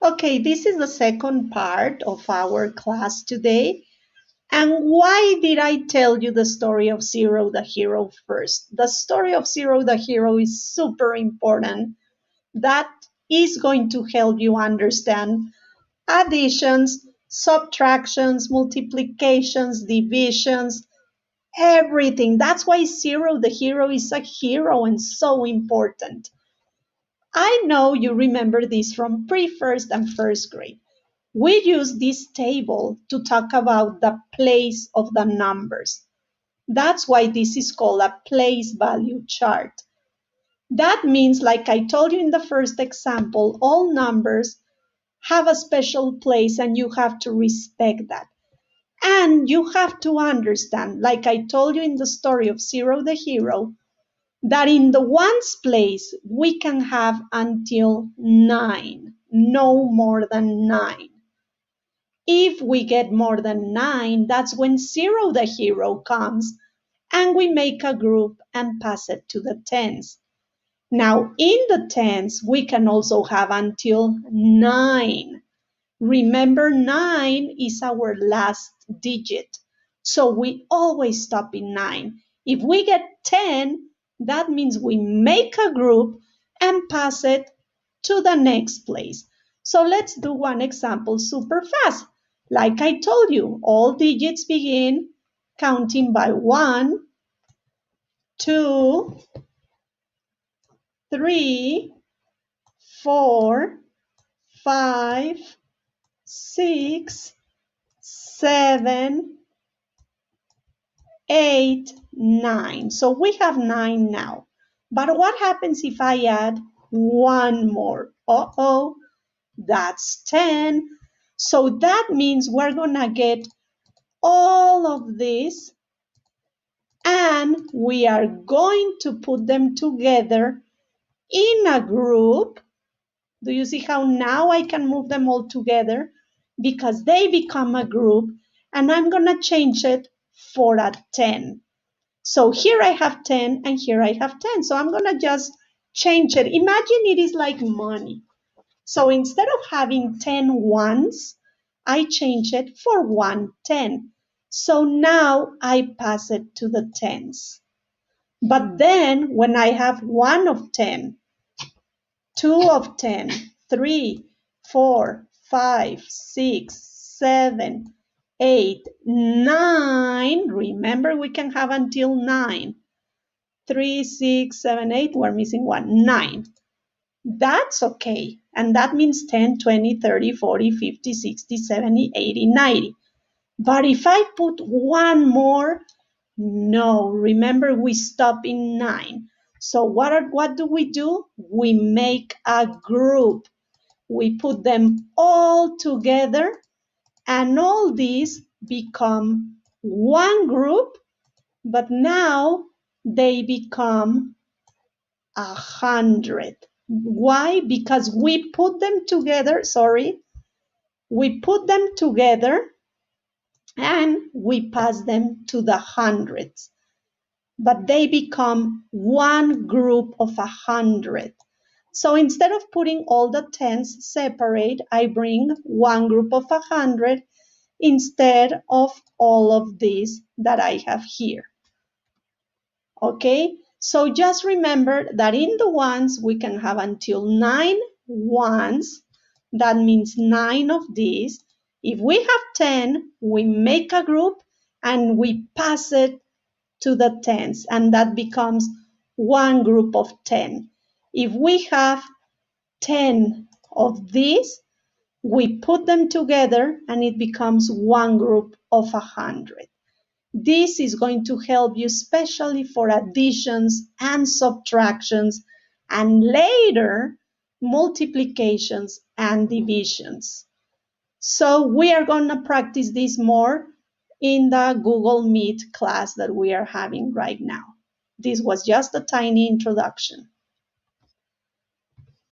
Okay, this is the second part of our class today. And why did I tell you the story of Zero the Hero first? The story of Zero the Hero is super important. That is going to help you understand additions, subtractions, multiplications, divisions, everything. That's why Zero the Hero is a hero and so important. I know you remember this from pre-first and first grade. We use this table to talk about the place of the numbers. That's why this is called a place value chart. That means, like I told you in the first example, all numbers have a special place and you have to respect that. And you have to understand, like I told you in the story of Zero the Hero, that in the ones place we can have until 9, no more than 9. If we get more than 9, that's when Zero the Hero comes and we make a group and pass it to the tens. Now, in the tens, we can also have until 9. Remember, 9 is our last digit. So we always stop in 9. If we get 10, that means we make a group and pass it to the next place. So let's do one example super fast. Like I told you, all digits begin counting by 1, 2, 3, 4, 5, 6, 7, 8, 9. So we have 9 now. But what happens if I add one more? Uh-oh, that's 10. So that means we're going to get all of this and we are going to put them together in a group. Do you see how now I can move them all together? Because they become a group and I'm going to change it for a 10. So here I have 10 and here I have 10. So I'm going to just change it. Imagine it is like money. So instead of having 10 ones, I change it for 1 10. So now I pass it to the tens. But then when I have 1 of 10, 2 of 10, 3, 4, 5, 6, 7, 8, 9. Remember, we can have until 9. 3, 6, 7, 8. We're missing 1. 9. That's okay. And that means 10, 20, 30, 40, 50, 60, 70, 80, 90. But if I put one more, no. Remember, we stop in 9. So what do? We make a group. We put them all together and all these become one group, but now they become 100. Why? Because we put them together, we put them together and we pass them to the hundreds. But they become one group of 100. So instead of putting all the tens separate, I bring one group of 100 instead of all of these that I have here. Okay, so just remember that in the ones we can have until 9 ones. That means 9 of these. If we have 10, we make a group and we pass it to the tens, and that becomes one group of 10. If we have 10 of these, we put them together and it becomes one group of 100. This is going to help you especially for additions and subtractions and later multiplications and divisions. So we are going to practice this more in the Google Meet class that we are having right now. This was just a tiny introduction.